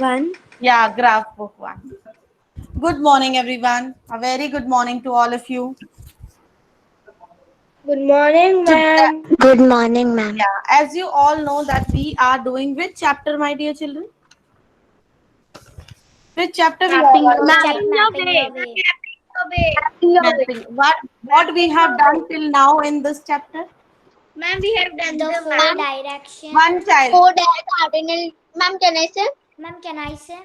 1. Yeah, graph book 1. Good morning, everyone. A very good morning to all of you. Good morning, Today, ma'am. Good morning, ma'am. yeah, as you all know that we are doing which chapter, my dear children? Which chapter we Mapping are your on? way. Mapping your way. Mapping your way. Mapping. What we have done till now in this chapter? Ma'am, we have done The the four map. direction. One child. Four cardinal. Ma'am, can I say? Ma'am, can I say?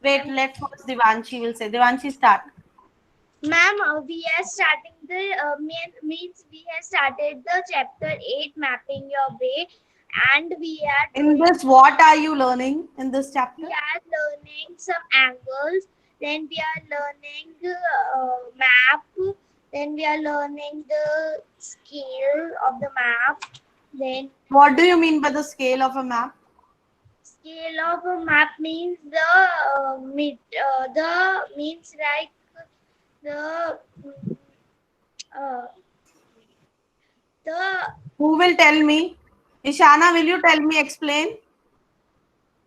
Wait, let first Devanshi will say. Devanshi, start. Ma'am, we are starting the means we have started the chapter 8 mapping your way, and we are In doing this, what are you learning in this we chapter? are learning some angles, then we are learning map, then we are learning the scale of the map, then What do you mean by the scale of a map? scale of a map means the means like the uh, the Who will tell me? Ishana, will you tell me, explain?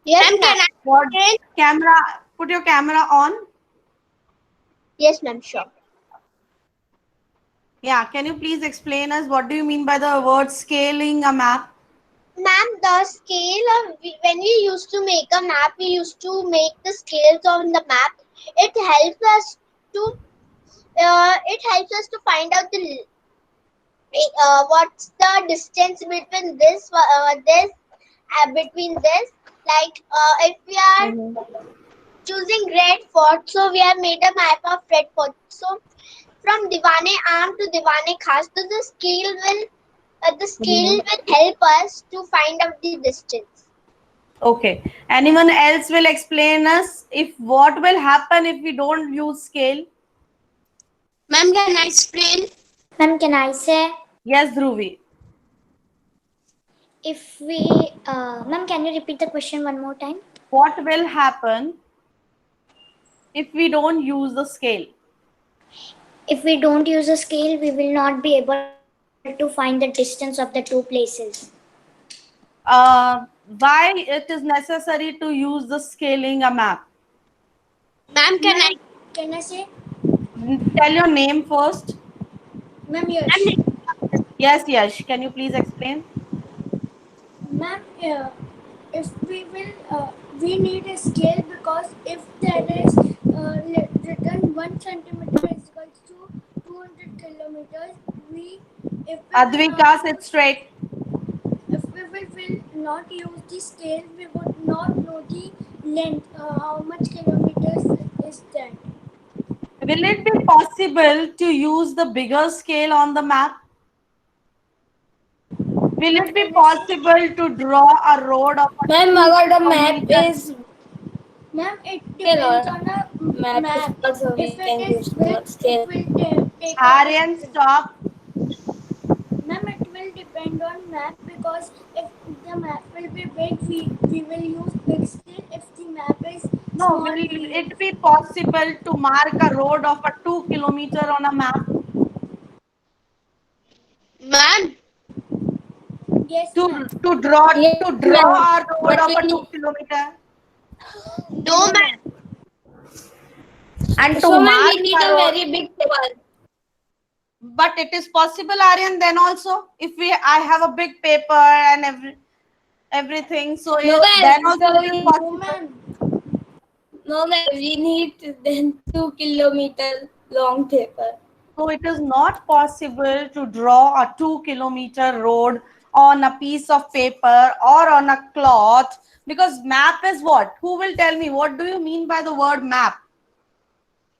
yes ma'am, can I What explain? camera? Put your camera on. Yes ma'am, sure. Yeah, can you please explain us what do you mean by the word scaling a map? Ma'am, the scale of when we used to make a map, we used to make the scales on the map. It helps us to find out the what's the distance between between this. Like if we are choosing red fort, so we have made a map of red fort. So from Divane Arm to Divane Khas, so the scale will help us to find out the distance. Okay. Anyone else will explain us if what will happen if we don't use scale? Ma'am, can I explain? Ma'am, can I say? Yes, Dhruvi. If we, ma'am, can you repeat the question one more time? What will happen if we don't use the scale? If we don't use a scale, we will not be able to find the distance of the two places. Why it is necessary to use the scaling a map? Ma'am, can I? Ma'am, can I say? Tell your name first. Ma'am, yes. Yes, Yash. Can you please explain? Ma'am, if we will, we need a scale because if there is written 1 centimeter is equals to 200 kilometers, we if we will Advika, sit straight. not use the scale, we would not know the length. How much kilometers is that? Will it be possible to use the bigger scale on the map? Will Ma'am, it be can I say? possible to draw a road of a Ma'am, 2 kilometer? Ma'am, it depends on a map. also we If it can is use big, the it scale. will take a Aryan, big. stop. Ma'am, it will depend on map because if the map will be big, we will use big scale. If the map is No, small, will we will it use. be possible to mark a road of a 2 kilometer on a map? Ma'am, Yes, To ma'am. to draw yes, to draw ma'am. a road But of we a need. 2 kilometer No, No, ma'am. ma'am. and to So, ma'am, mark we need a a road. very big paper. But it is possible, Aryan. Then also, if I have a big paper and everything, so No, then ma'am. also So it is we, No, possible. ma'am. no, ma'am. We need then 2 kilometer long paper. So it is not possible to draw a 2 kilometer road on a piece of paper or on a cloth because map is what? Who will tell me? What do you mean by the word map?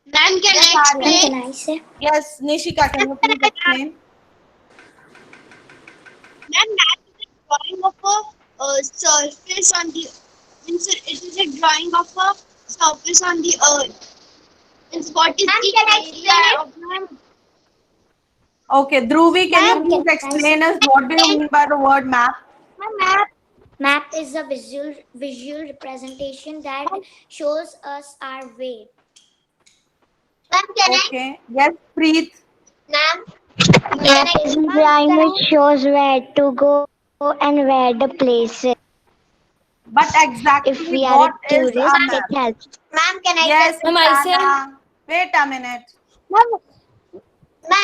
Ma'am, can Yes, I Ma'am, Aryan. explain? can I say? Yes, Nishika, can you please explain? Ma'am, map is a drawing of a surface on the. It is a drawing of a surface on the earth. It's what is the area of ma'am. Okay, Dhruvi, can you Ma'am, please can I say? explain us what do you mean by the word map? Map. Map is a visual representation that shows us our way. Ma'am, can I? Okay, yes, Preet. Ma'am, can Map I? is a drawing which shows where to go and where the place is. But exactly If we are a what is a tourist, map? it helps. Ma'am, can I Yes, say? Ma'am, I say. Isana. Wait a minute. Ma'am,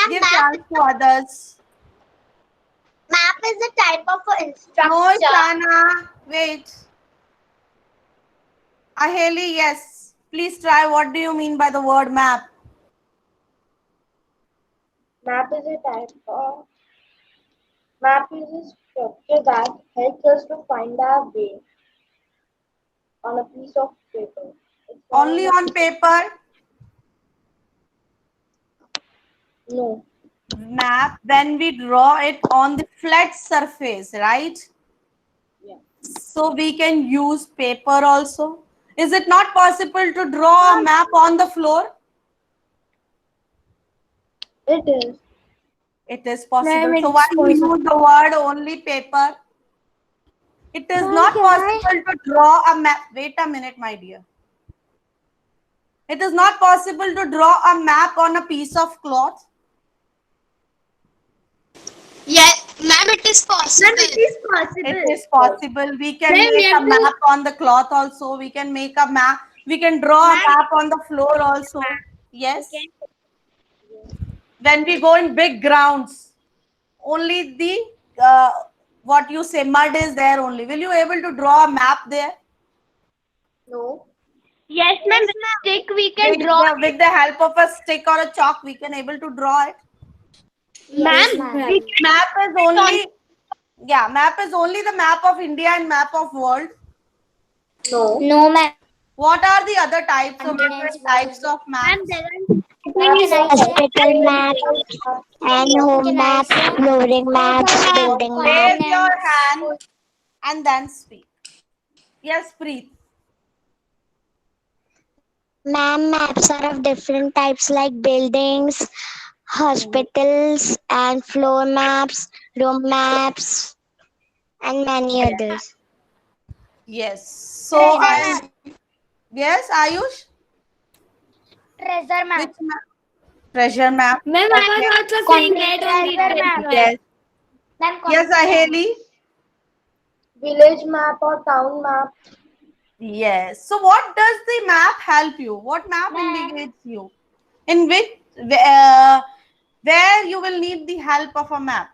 Give map, chance to others. map is a type of a No, structure. Isana. Wait. Aheli, yes. Please try. What do you mean by the word map? Map is a type of map is a structure that helps us to find our way on a piece of paper. It's Only not on paper? no. Map when we draw it on the flat surface, right? Yeah. So we can use paper also. Is it not possible to draw a map on the floor? It is. It is possible. Ma'am, So why it's you possible. use the word only paper? It is Ma'am, not can I? possible to draw a map. Wait a minute, my dear. It is not possible to draw a map on a piece of cloth. Yes, ma'am, it is possible. Ma'am, it is It possible. is possible. We can Ma'am, we make a have to. map on the cloth also. We can make a map. We can draw a map on the floor also. Yes. When we go in big grounds, only the uh, what you say mud is there only. Will you able to draw a map there? No. Yes, ma'am, with stick we can draw. With the help of a stick or a chalk, we can able to draw it. Yes, Ma'am, ma'am. we can Map is draw it on. only map is only the map of India and map of world. No. No, ma'am. What are the other types of Continents different types of Ma'am, maps? there are Ma'am, can I say? Hospital map and home Can I maps, say? flooring maps, building Raise your continents? hand and then speak. Yes, Preet. Ma'am, maps are of different types like buildings, hospitals, and floor maps, room maps, and many others. Yes. So I yes, Ayush. Treasure Which map? Treasure map. Ma'am, I Okay. was also saying that only. That's why. Yes. Yes, Aheli. village map or town map. Yes. So what does the map help you? What map indicates you? In which uh, where you will need the help of a map?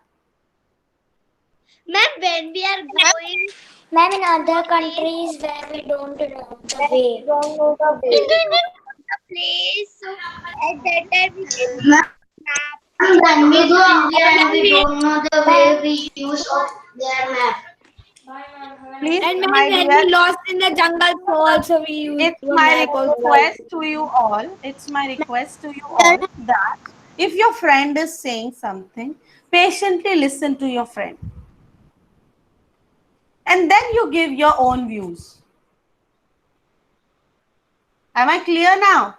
ma'am, when we are going Ma'am, in other countries where we don't know the way. Don't know the in way. the place, so at that time we can use map. When we go India and we don't know the way, we use of their map. Please, And ma'am, my when dear, we lost in the jungle, so also we use it's the my map also. request to you all. It's my request to you all that if your friend is saying something, patiently listen to your friend. And then you give your own views. Am I clear now?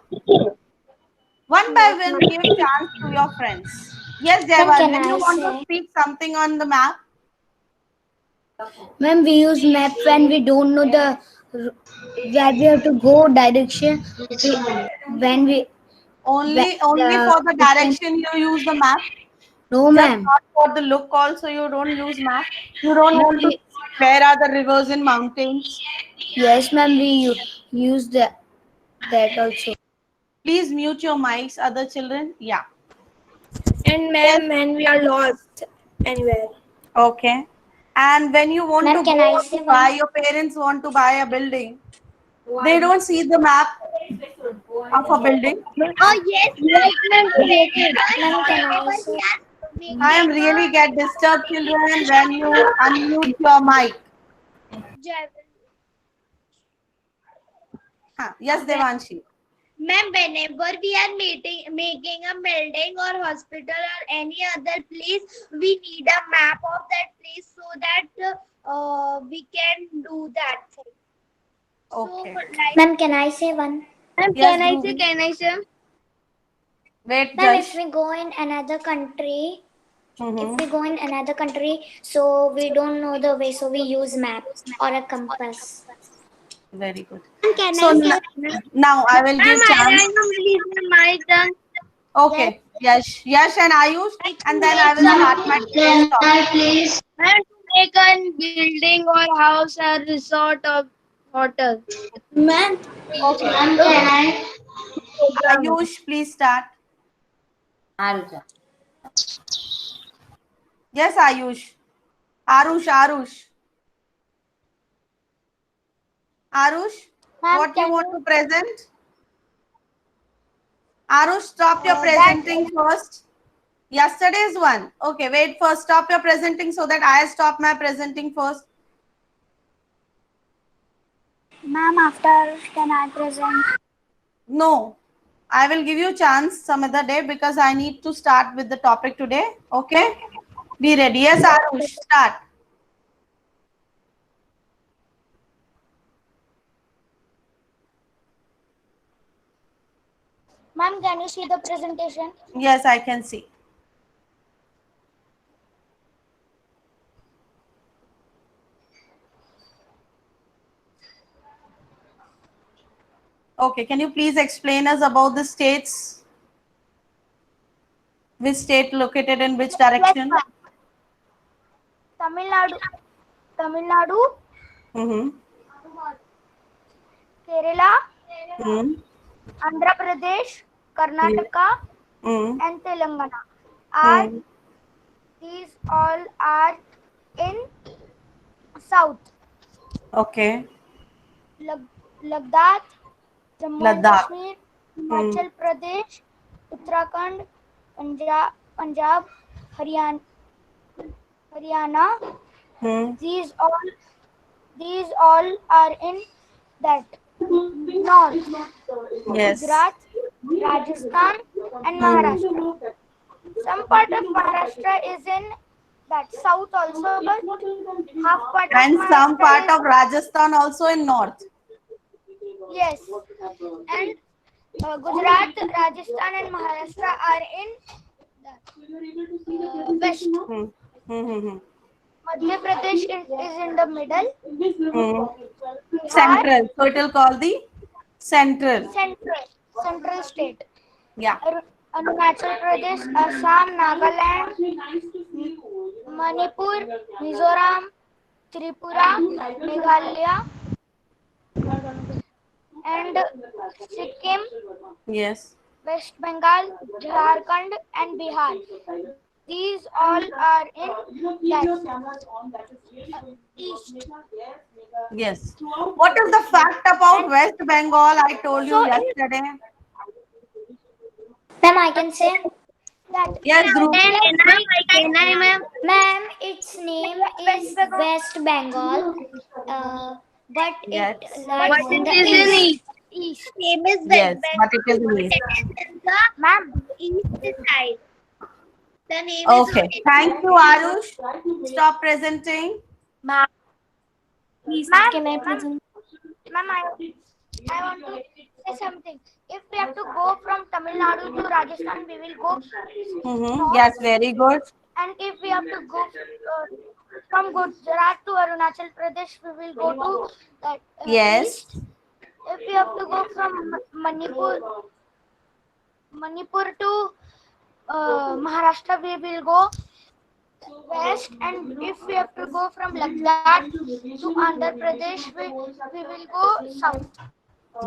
One by one, give chance to your friends. Yes, Ma'am, can Jaival, will you I want to say? speak something on the map? Ma'am, we use map when we don't know the where we have to go direction. When we when, Only for the we can, direction you use the map. no, Just ma'am. not for the look also you don't use map. You don't Ma'am, want to see where are the rivers and mountains. yes, ma'am. We use that also. Please mute your mics, other children. Yeah. And Yes. ma'am, when we are lost anywhere. Okay. And when you want Ma'am, to can go I to say buy, one? your parents want to buy a building. They don't see the map of a building. Oh yes, Yes, ma'am. ma'am. Ma'am, can I Whenever say? we are I am making really get disturbed, children, when you unmute your mic. a Yes, Devanshi. ma'am, whenever we are making a building or hospital or any other place, we need a map of that place so that we can do that thing. Okay. So, like, Ma'am, can I say one? ma'am, Yes, can I say? Dhruvi. Can I say? Wait, Ma'am, if Jash. we go in another country, Mm-hmm. so we don't know the way, so we use map or a compass. Very good. Can So I say? now I will Ma'am, give chance. I know please my turn. Okay. Yes, Yash and Ayush, and then I will start my Can stop. I please? Ma'am, to like a building or house or resort or hotel. Ma'am, Okay. Ayush, please start. Aruja. Yes, Ayush. Arush. Arush, Ma'am, what you can want you to present? Arush, stop your that presenting first. Yesterday's one. Okay, wait first. Stop your presenting so that I stop my presenting first. ma'am after can I present? No, I will give you chance some other day because I need to start with the topic today. Okay, be ready. Yes, Arush, start. Ma'am, can you see the presentation? Yes, I can see. Okay, can you please explain us about the states? Which state located in which Yes, direction? ma'am. Tamil Nadu, Mm-hmm. Kerala, Mm-hmm. Andhra Pradesh, Karnataka, Mm-hmm. and Telangana. Are these all are in south? Okay. Ladakh, Jammu and Ladakh. Kashmir, Hmm. Himachal Pradesh, Uttarakhand, Punjab, Haryana. Hmm. These all are in that north. Yes. Gujarat, Rajasthan, and Maharashtra. Some part of Maharashtra is in that south also, but half part of And some Maharashtra part is of Rajasthan also in north. yes, and Gujarat, Rajasthan, and Maharashtra are in west. Hmm. Hmm. Madhya Pradesh is in the middle. Hmm. Bihar, Central. So it will call the central. central state. Yeah. Arunachal Pradesh, Assam, Nagaland, Manipur, Mizoram, Tripura, Meghalaya, and Sikkim, Yes. West Bengal, Jharkhand, and Bihar. These all are in that east. Yes. What is the fact about West Bengal? I told you So in yesterday. ma'am, I can say that Yes, Dhruv. Ma'am, its name is West Bengal, but Yes. it lies in the east. east. Name is Yes, West but it is Bengal. east. The Ma'am, east side. The name is Okay. Thank you, Arush. Stop presenting. ma'am, Can I ma'am, present? ma'am, I want to say something. If we have to go from Tamil Nadu to Rajasthan, we will go north. Yes, very good. And if we have to go from Gujarat to Arunachal Pradesh, we will go to that Yes. east. If we have to go from Manipur to Maharashtra, we will go west. And if we have to go from Ladakh to Andhra Pradesh, we will go south.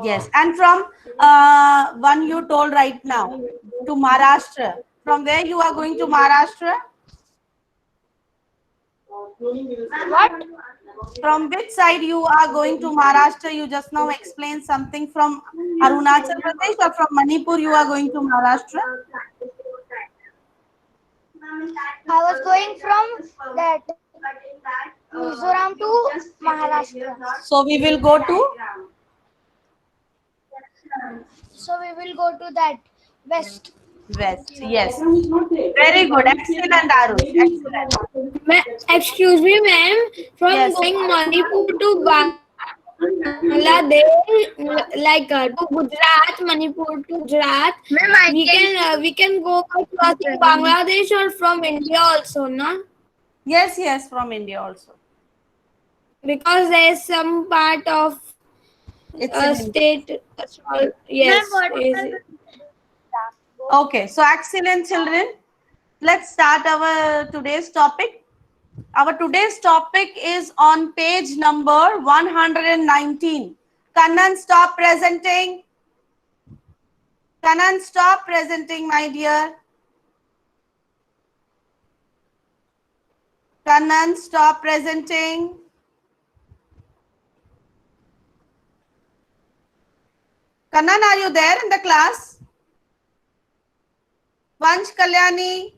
Yes. And from one you told right now to Maharashtra. From where you are going to Maharashtra? What? From which side you are going to Maharashtra? You just now explained something from Arunachal Pradesh or from Manipur you are going to Maharashtra? I was going from that Mizoram to Maharashtra. So we will go to So we will go to that west. west. Yes. Very good. Excellent, Arush. Excellent. Excuse me, ma'am. From Yes. going Manipur to Bangladesh, like to Gujarat, Manipur to Gujarat, we can go by crossing Bangladesh or from India also, no? Yes, yes, from India also. Because there is some part of It's in India. state. Yes. Okay, so excellent children. Let's start our today's topic. Our today's topic is on page number 119. Kannan, stop presenting. Kannan, stop presenting, my dear. Kannan, stop presenting. Kannan, are you there in the class? Vansh, Kalyani.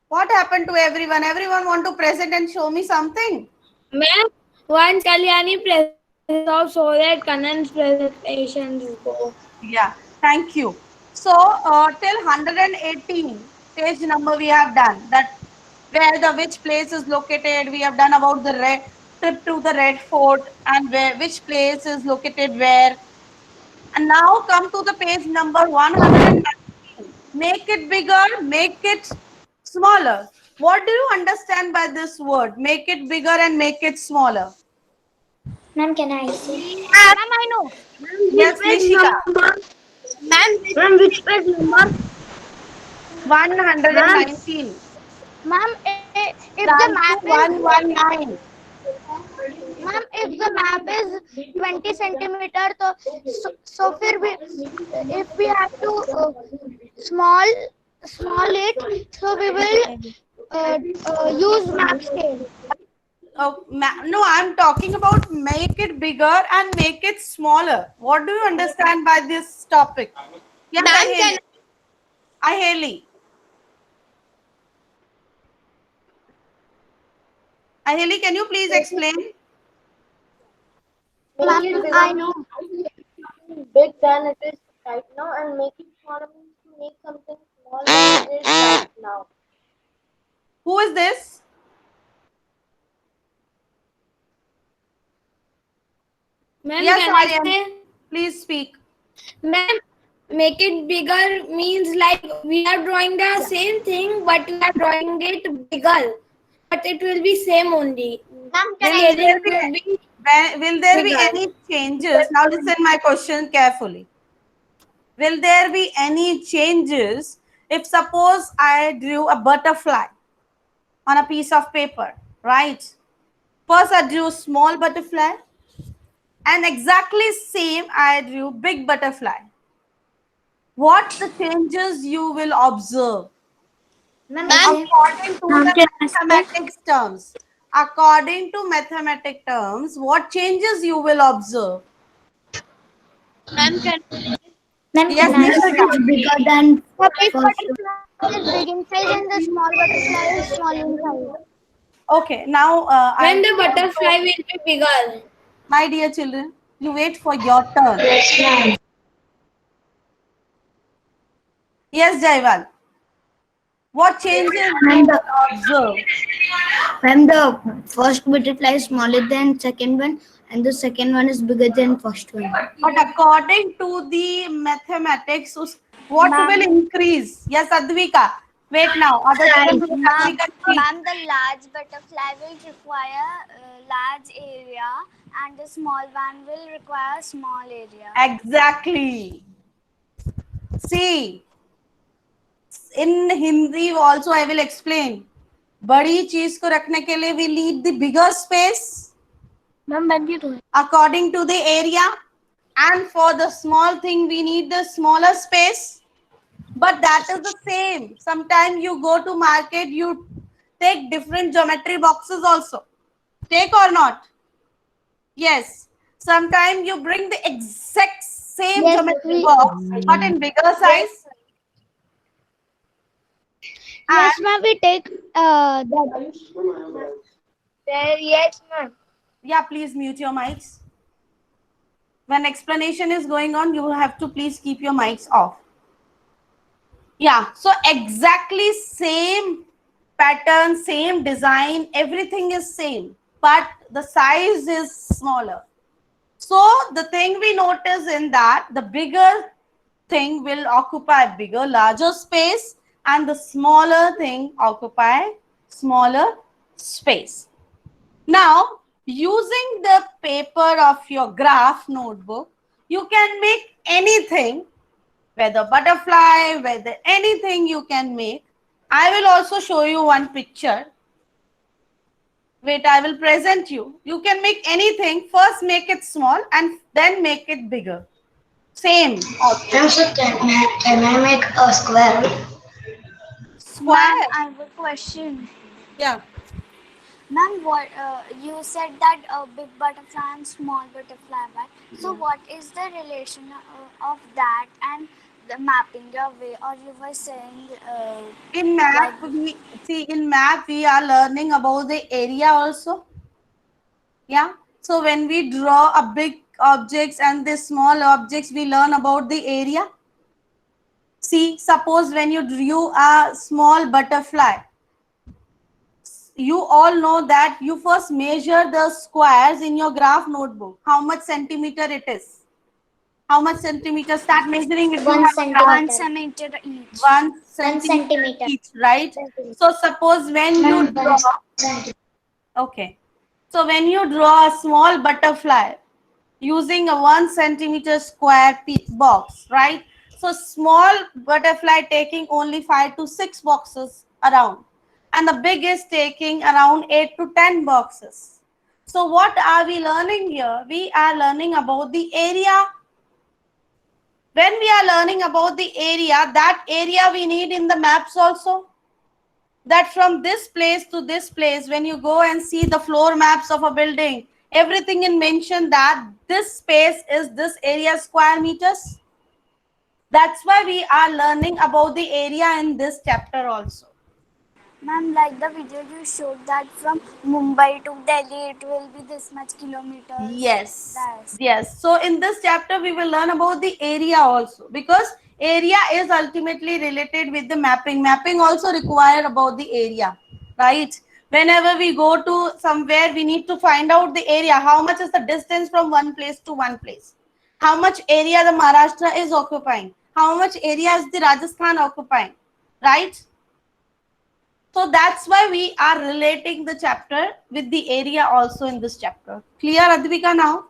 What happened to everyone? Everyone want to present and show me something? Ma'am, once Kalyani presents off so that Kanan's presentations go. Yeah, thank you. So, till 118 page number we have done. That where the which place is located. We have done about the trip to the Red Fort and where which place is located where. And now come to the page number 119. Make it bigger, make it smaller. What do you understand by this word? Make it bigger and make it smaller. Ma'am, can I say? Ma'am, I know. Yes, Nishika. Ma'am, which page number? 119. Ma'am, if the Down map to is 119. ma'am, if the map is 20 centimeter, so if we have to small it, so we will use map scale. Oh, no, I'm talking about make it bigger and make it smaller. What do you understand by this topic? Yes, Aheli. Aheli, can you please explain? Make it bigger I know. big than it is right now, and make it smaller means to make something smaller than it is right now. Who is this? Ma'am, Yes, can I Aryan. say? Please speak. Ma'am, make it bigger means like we are drawing the same thing, but we are drawing it bigger. But it will be same only. Ma'am, Will there Will be any changes? Now listen my question carefully. Will there be any changes if suppose I drew a butterfly on a piece of paper, right? First I drew small butterfly and exactly same I drew big butterfly. What the changes you will observe? According to the mathematics terms. According to mathematic terms, what changes you will observe? Ma'am, Yes, Nishika. bigger than the big butterfly is big in size and the small butterfly is small in size. Okay, now when the butterfly will be bigger. my dear children, you wait for your turn. Yes, Jaival. What changes you will observe? When the first butterfly is smaller than second one, and the second one is bigger than first one. But according to the mathematics, what will increase? Yes, Advika. Wait now. Other students will Advika speak. Ma'am, the large butterfly will require large area and the small one will require small area. Exactly. See, in Hindi also I will explain. बड़ी चीज को रखने के लिए we need the bigger space according to the area, and for the small thing we need the smaller space. But that is the same. Sometimes you go to market, you take different geometry boxes also. Take or not? Yes. Sometimes you bring the exact same geometry box, but in bigger size. Yes, ma'am, we take that. Yes, ma'am. Yeah, please mute your mics. When explanation is going on, you have to please keep your mics off. Yeah, so exactly same pattern, same design, everything is same, but the size is smaller. So the thing we notice in that, the bigger thing will occupy bigger, larger space, and the smaller thing occupy smaller space. Now, using the paper of your graph notebook, you can make anything, whether butterfly, whether anything you can make. I will also show you one picture. Wait, I will present you. You can make anything. First make it small and then make it bigger. Same. Ma'am, so can I make a square? Square. I have a question. Yeah. Ma'am, what you said that a big butterfly and small butterfly, right? So, what is the relation of that and the mapping your way? Or you were saying In like math we are learning about the area also. Yeah. So when we draw a big objects and the small objects, we learn about the area. See, suppose when you drew a small butterfly, you all know that you first measure the squares in your graph notebook. How much centimeter it is? How much centimeter? Start measuring it. You 1 have a graph. 1 centimeter. centimeter each. 1 1 centimeter centimeter. each, right? So suppose when you draw, okay. So when you draw a small butterfly using a 1 centimeter square box, right? So small butterfly taking only 5 to 6 boxes around, and the big is taking around 8 to 10 boxes. So what are we learning here? We are learning about the area. When we are learning about the area, that area we need in the maps also. That from this place to this place, when you go and see the floor maps of a building, everything in mention that this space is this area square meters. That's why we are learning about the area in this chapter also. Ma'am, like the video you showed that from Mumbai to Delhi, it will be this much kilometers. Yes. That's Yes. So in this chapter, we will learn about the area also, because area is ultimately related with the mapping. Mapping also require about the area, right? Whenever we go to somewhere, we need to find out the area. How much is the distance from one place to one place? How much area the Maharashtra is occupying? How much area is the Rajasthan occupying? Right? So that's why we are relating the chapter with the area also in this chapter. Clear, Advika, now?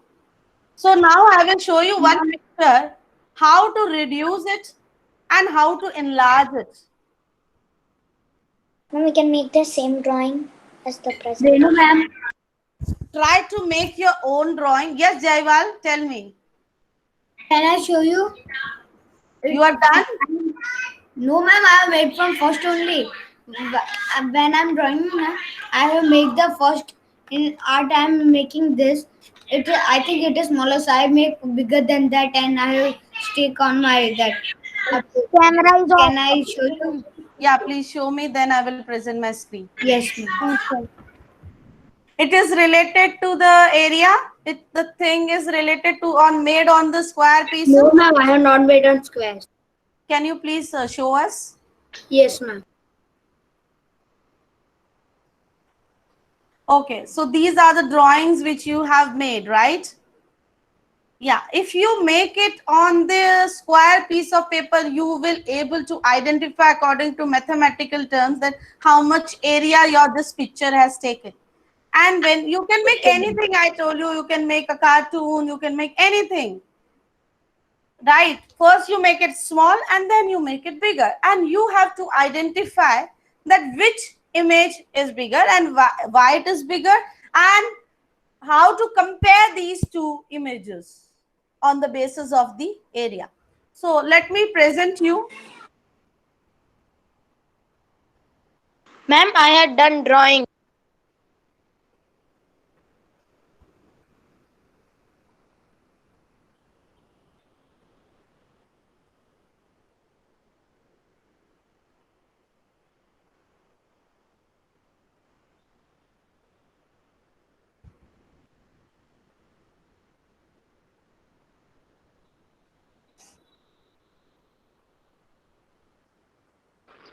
So now I will show you one picture, how to reduce it and how to enlarge it. Now we can make the same drawing as the present. Renu ma'am. Try to make your own drawing. Yes, Jaiwal, tell me. Can I show you? You are done? No, ma'am. I have made from first only. When I'm drawing, I have made the first. In art, I am making this. I think it is smaller, so I make bigger than that, and I have stick on my that. Camera is Can off. I show you? Yeah, please show me, then I will present my screen. Yes, ma'am. Okay. It is related to the area. The thing is related to made on the square pieces. No, ma'am. I have not made on squares. Can you please show us? Yes, ma'am. Okay, so these are the drawings which you have made, right? Yeah, if you make it on the square piece of paper, you will able to identify according to mathematical terms that how much area this picture has taken. And when you can make anything, I told you, you can make a cartoon, you can make anything. Right? First you make it small and then you make it bigger. And you have to identify that which image is bigger and why it is bigger, and how to compare these two images on the basis of the area. So let me present you. Ma'am, I had done drawing.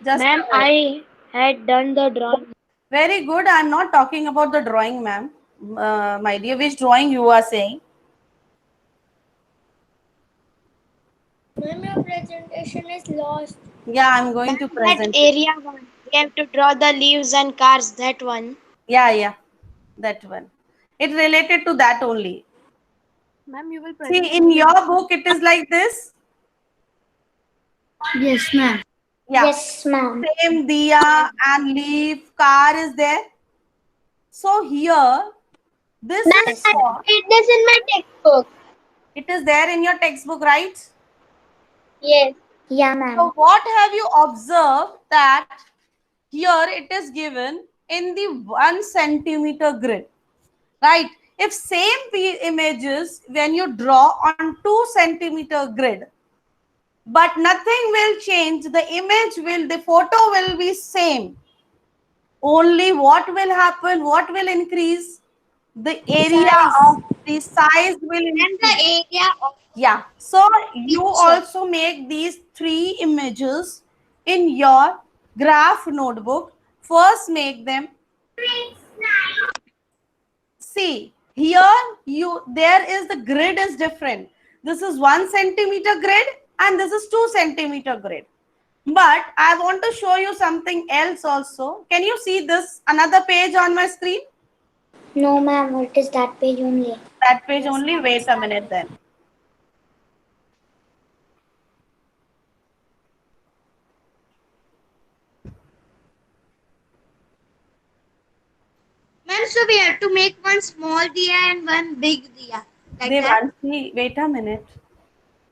Just Ma'am, I had done the drawing. very good. I'm not talking about the drawing, ma'am. My dear, which drawing you are saying? Ma'am, your presentation is lost. Yeah, I'm going to That present it. area one. We have to draw the leaves and cars, that one. Yeah, that one. It related to that only. Ma'am, you will See, in your book, it is like this. Yes, ma'am. Yeah. Yes, ma'am. Same diya and leaf, car is there. So here, this Ma'am, is I for, read this in my textbook. it is there in your textbook, right? Yes. Yeah, ma'am. So what have you observed that here it is given in the 1 centimeter grid, right? If same images when you draw on 2 centimeter grid, but nothing will change, the image will, the photo will be same. Only what will happen, what will increase? The area of the size will And increase. the area of Yeah. So you picture. also make these 3 images in your graph notebook. First make them. See, here there is the grid is different. This is 1 centimeter grid and this is 2 centimeter grid. But I want to show you something else also. Can you see this another page on my screen? No, ma'am. It is that page only. That page only. Wait a minute then. Ma'am, so we have to make one small diya and one big diya. Like that. Devanshi, wait a minute.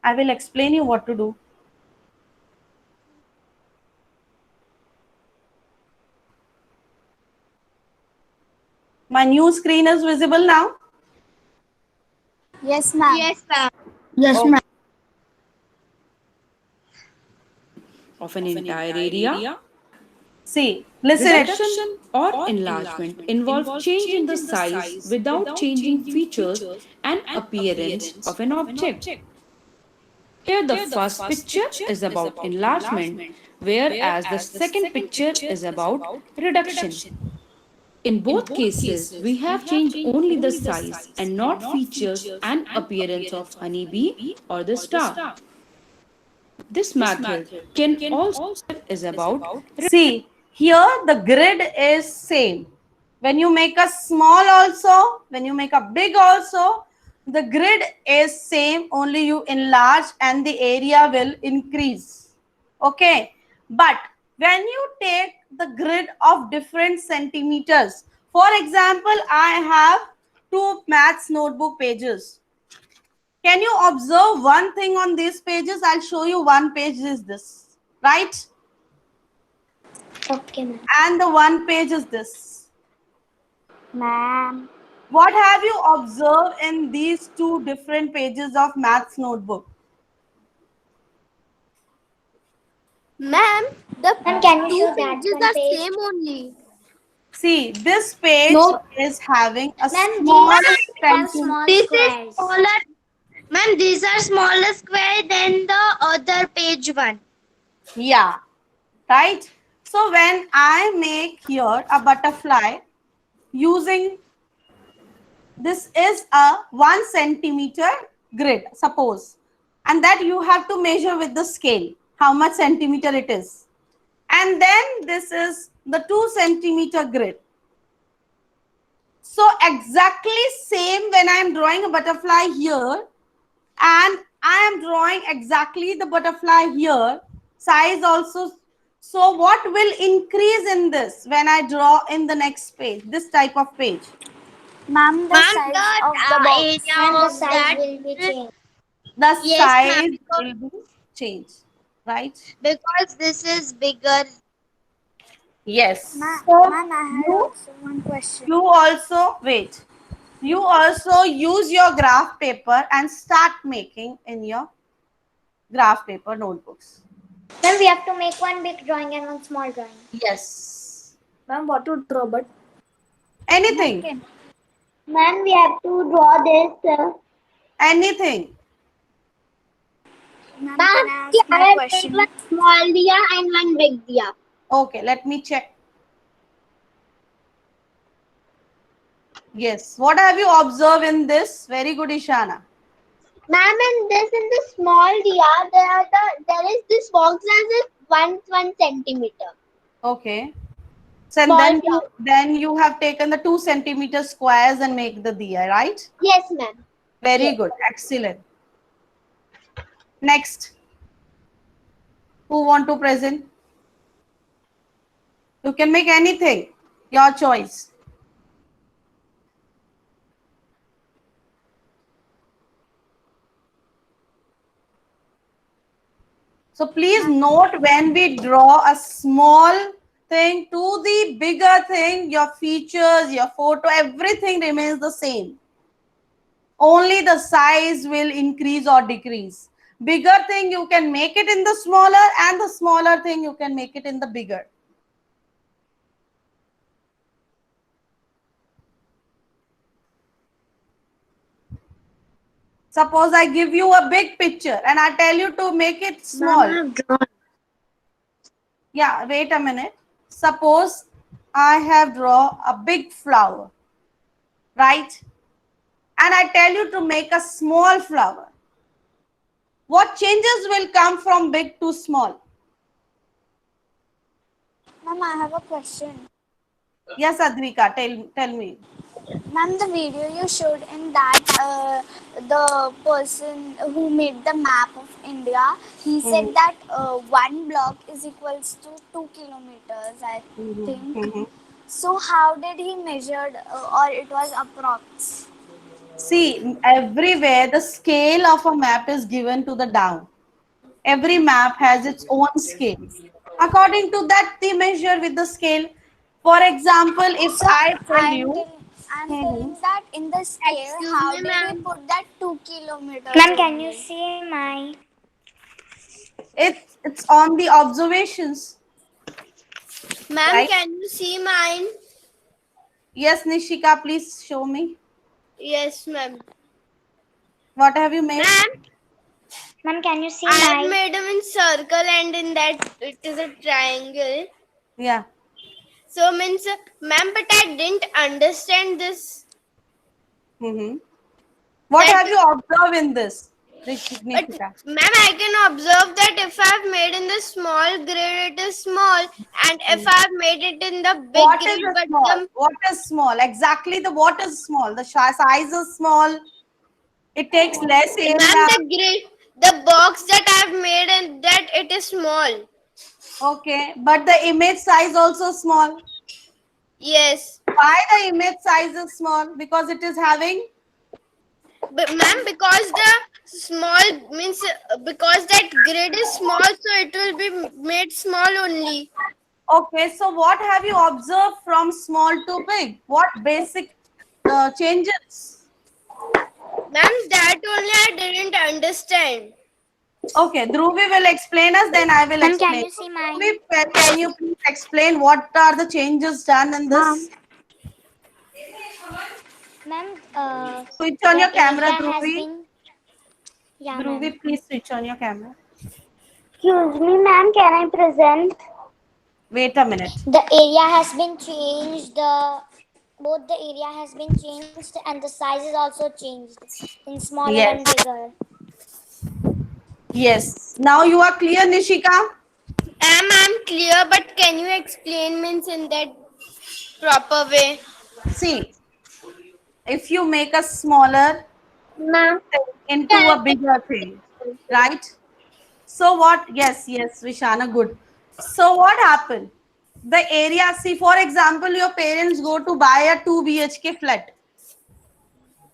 I will explain you what to do. My new screen is visible now. Yes, ma'am. Yes, ma'am. Yes, ma'am. Of an entire area. See, listen it. Reduction or enlargement involve change in the size without changing features and appearance of an object. Here the first picture is about enlargement, whereas the second picture is about reduction. In both cases, we have changed only the size and not features and appearance of honeybee or the star. This method can also is about. See, here the grid is same. When you make a small also, when you make a big also, the grid is same, only you enlarge and the area will increase. Okay. But when you take the grid of different centimeters, for example, I have 2 maths notebook pages. Can you observe one thing on these pages? I'll show you one page is this, right? Okay, ma'am. And the one page is this. Ma'am. What have you observed in these 2 different pages of maths notebook? Ma'am, the Can you two show that pages one are page? same only. See, this page is having a Ma'am, small these have centimeter. small This is squares. smaller. Ma'am, these are smaller square than the other page one. Yeah, right? So when I make here a butterfly using, this is a 1 centimeter grid, suppose, and that you have to measure with the scale how much centimeter it is. And then this is the 2 centimeter grid. So exactly same when I am drawing a butterfly here and I am drawing exactly the butterfly here, size also. So what will increase in this when I draw in the next page, this type of page? Ma'am, the Ma'am, size the of the box. area Ma'am, the of size that will be changed. The Yes, ma'am, size will be changed, right? because this is bigger. Yes. Ma'am, So I had you, also one question. you also, wait, you also use your graph paper and start making in your graph paper notebooks. Then we have to make one big drawing and one small drawing. Yes. Ma'am, what to draw? But Anything. Ma'am, we have to draw this. Anything. ma'am, Ma'am, can I I ask my have question? one small diya and one big diya. Okay, let me check. Yes. What have you observed in this? Very good, Ishana. Ma'am, in the small diya, there is this box as is 1 centimeter. Okay. So Small then you have taken the 2 centimeter squares and make the diya, right? Yes, ma'am. Very Yes. good. Excellent. Next. Who want to present? You can make anything. Your choice. So please note, when we draw a small thing to the bigger thing, your features, your photo, everything remains the same. Only the size will increase or decrease. Bigger thing you can make it in the smaller, and the smaller thing you can make it in the bigger. Suppose I give you a big picture and I tell you to make it small. Yeah, wait a minute. Suppose I have drawn a big flower, right? And I tell you to make a small flower. What changes will come from big to small? Ma'am, I have a question. Yes, Advika, tell me. Ma'am, the video you showed in that the person who made the map of India, he said that one block is equals to 2 kilometers, I think. So how did he measured or it was approx? See, everywhere the scale of a map is given to the down. Every map has its own scale. According to that, they measure with the scale. For example, if So I tell you, I'm telling that in the scale, Excuse how me, did ma'am. he put that 2 kilometers? Ma'am, can only? you see my? it's on the observations, Ma'am, right? can you see mine? Yes, Nishika, please show me. Yes, ma'am. What have you made? Ma'am, Ma'am, can you see I have my? made them in circle and in that it is a triangle. Yeah. So means, ma'am, but I didn't understand this. What That- have you observed in this, But Nishika? ma'am, I can observe that if I've made in the small grid, it is small, and if I've made it in the big What grid, is a but small? What is small? Exactly, the what is small? The size is small. It takes less ma'am, area. the grid, the box that I've made and that it is small. Okay, but the image size also small. Yes, Why the image size is small? Because it is having. but ma'am, because the small means because that grid is small, so it will be made small only. Okay, so what have you observed from small to big? What basic changes? Ma'am, that only I didn't understand. Okay, Dhruvi will explain us, then I will Ma'am, can explain. you see mine? Dhruvi, can you please explain what are the changes done in this? Ma'am, Switch on the your camera, area has Dhruvi. been. Yeah, ma'am. Dhruvi, please switch on your camera. Excuse me, ma'am. Can I present? Wait a minute. The area has been changed. Both the area has been changed and the size is also changed in smaller Yes. and bigger. Yes. Now you are clear, Nishika? I'm clear, but can you explain means in that proper way? See, if you make a smaller Ma'am. into a bigger thing, right? So what? Yes, Vishana, good. So what happened? The area, see, for example, your parents go to buy a 2 BHK flat.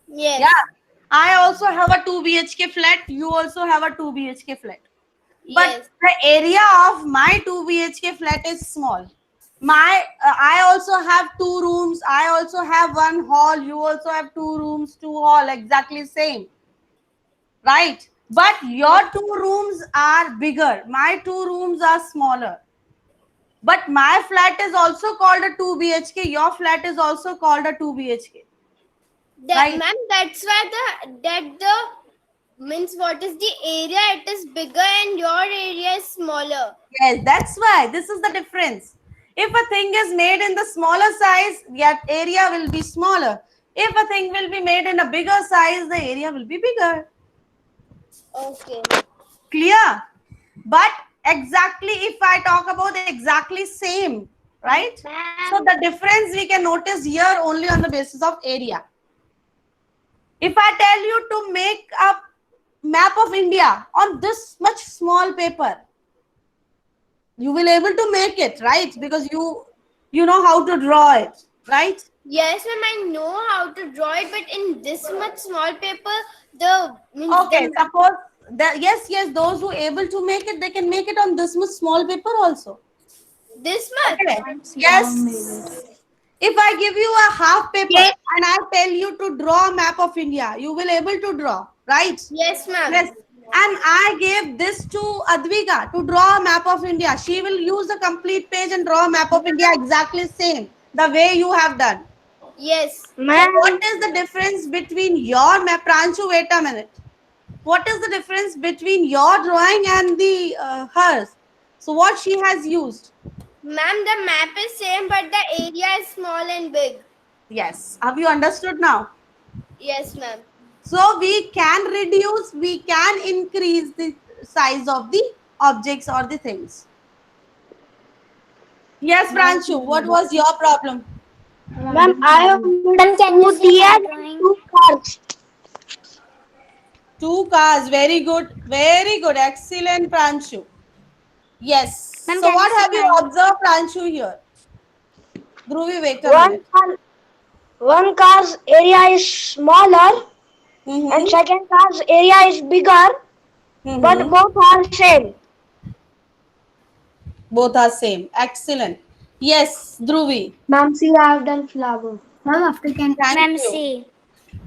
Yes. Yeah. I also have a 2 BHK flat. You also have a 2 BHK flat. But Yes. the area of my 2 BHK flat is small. I also have 2 rooms. I also have 1 hall. You also have 2 rooms, 2 hall, exactly same. Right? But your 2 rooms are bigger. My 2 rooms are smaller. But my flat is also called a 2 BHK. Your flat is also called a 2 BHK. That, Right. ma'am, that's why the means what is the area? It is bigger and your area is smaller. Yes, that's why. This is the difference. If a thing is made in the smaller size, that area will be smaller. If a thing will be made in a bigger size, the area will be bigger. Okay. Clear? But exactly if I talk about exactly same, right? So the difference we can notice here only on the basis of area. If I tell you to make a map of India on this much small paper, you will able to make it, right? Because you know how to draw it, right? Yes, ma'am, I know how to draw it, but in this much small paper, the means Okay, the suppose Yes, those who able to make it, they can make it on this much small paper also. This much? Okay. Yes. If I give you a half paper and I tell you to draw a map of India, you will able to draw, right? Yes, ma'am. Yes. And I gave this to Advika to draw a map of India. She will use the complete page and draw a map of India exactly same, the way you have done. Yes. So what is the difference between your map? Pranchu, wait a minute. What is the difference between your drawing and the hers? So what she has used? Ma'am, the map is same, but the area is small and big. Yes. Have you understood now? Yes, ma'am. So we can reduce, we can increase the size of the objects or the things. Yes, Pranchu, what was your problem? Ma'am, I have made two deer and two cars. Two cars. Very good. Very good. Excellent, Pranchu. Yes. Ma'am, So can what you see have you mine? observed, Pranchu, here? Dhruvi, wait a One minute. one car's area is smaller and second car's area is bigger, but both are same. Both are same. Excellent. Yes, Dhruvi. Ma'am, see, I have done flower. Ma'am, after can Thank Ma'am, you. see.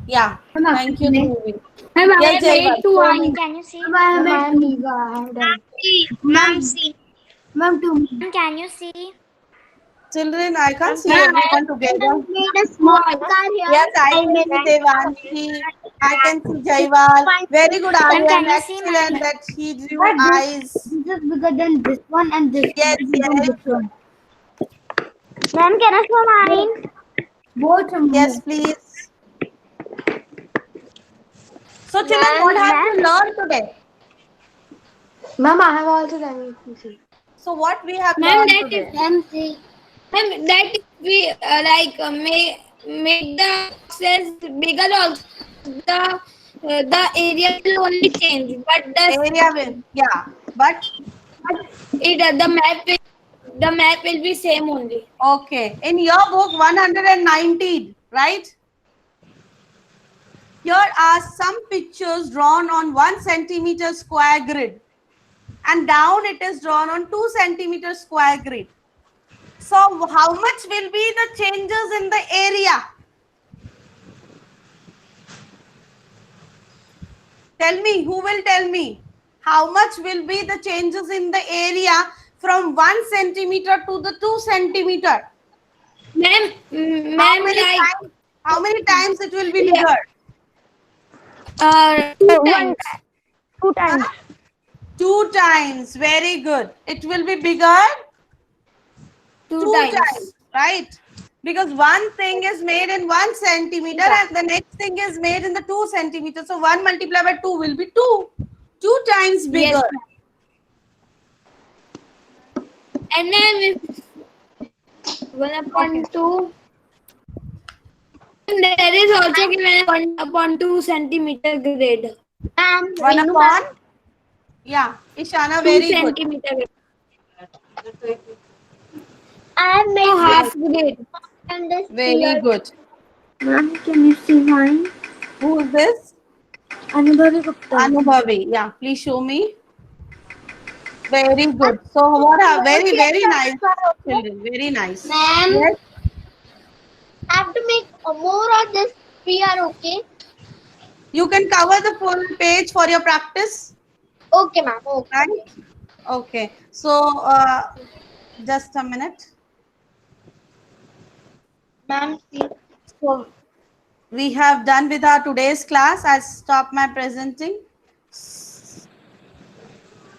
Yeah. Ma'am, after Thank you, can Dhruvi. Ma'am, I Yes, have made Jaival. two Show eyes. me. Can you see? Ma'am, I have Ma'am, made two. I have done. Ma'am, see. Ma'am, two. Ma'am, can you see? Children, I can't see Ma'am, everyone together. Made a small car here. Yes, I can made see Devanshi. I can see Jaival. Very good, Ma'am, Aryan. can you see Excellent mine? that he drew But eyes. this is bigger than this one and this Yes, is bigger than very this good. one. Ma'am, can I show mine? Both of Yes, them. please. So, children, what have you learned today? Ma'am, I have also done it. So, what we have Ma'am, learned that today? is ma'am, that if we make the boxes bigger also, the area will only change, but Area will, yeah. But, the map will be same only. okay. In your book, 119, right? Here are some pictures drawn on 1 centimeter square grid. And down it is drawn on 2 centimeter square grid. So how much will be the changes in the area? Tell me, who will tell me? How much will be the changes in the area from 1 centimeter to the 2 centimeter? Ma'am, How many times it will be bigger? two times. Two times. 2 times. Very good. It will be bigger? Two times. Right? Because one thing is made in 1 centimeter and the next thing is made in the 2 centimeter. So 1 multiplied by 2 will be 2. 2 times bigger. Yes, and then 1/2. There is also given 1/2 centimeter grid. 1 upon? Yeah. Ishana, very 2 good. centimeter grid. I made Half grid. and this Very good. Ma'am, can you see mine? Who is this? Anubhavi Gupta. Anubhavi. Yeah, please show me. Very good. So what are very nice children. Very nice. Ma'am, Yes. I have to make more of this. We are okay. You can cover the full page for your practice. Okay, ma'am. Okay. Right? Okay. So just a minute. Ma'am, see. So we have done with our today's class. I'll stop my presenting.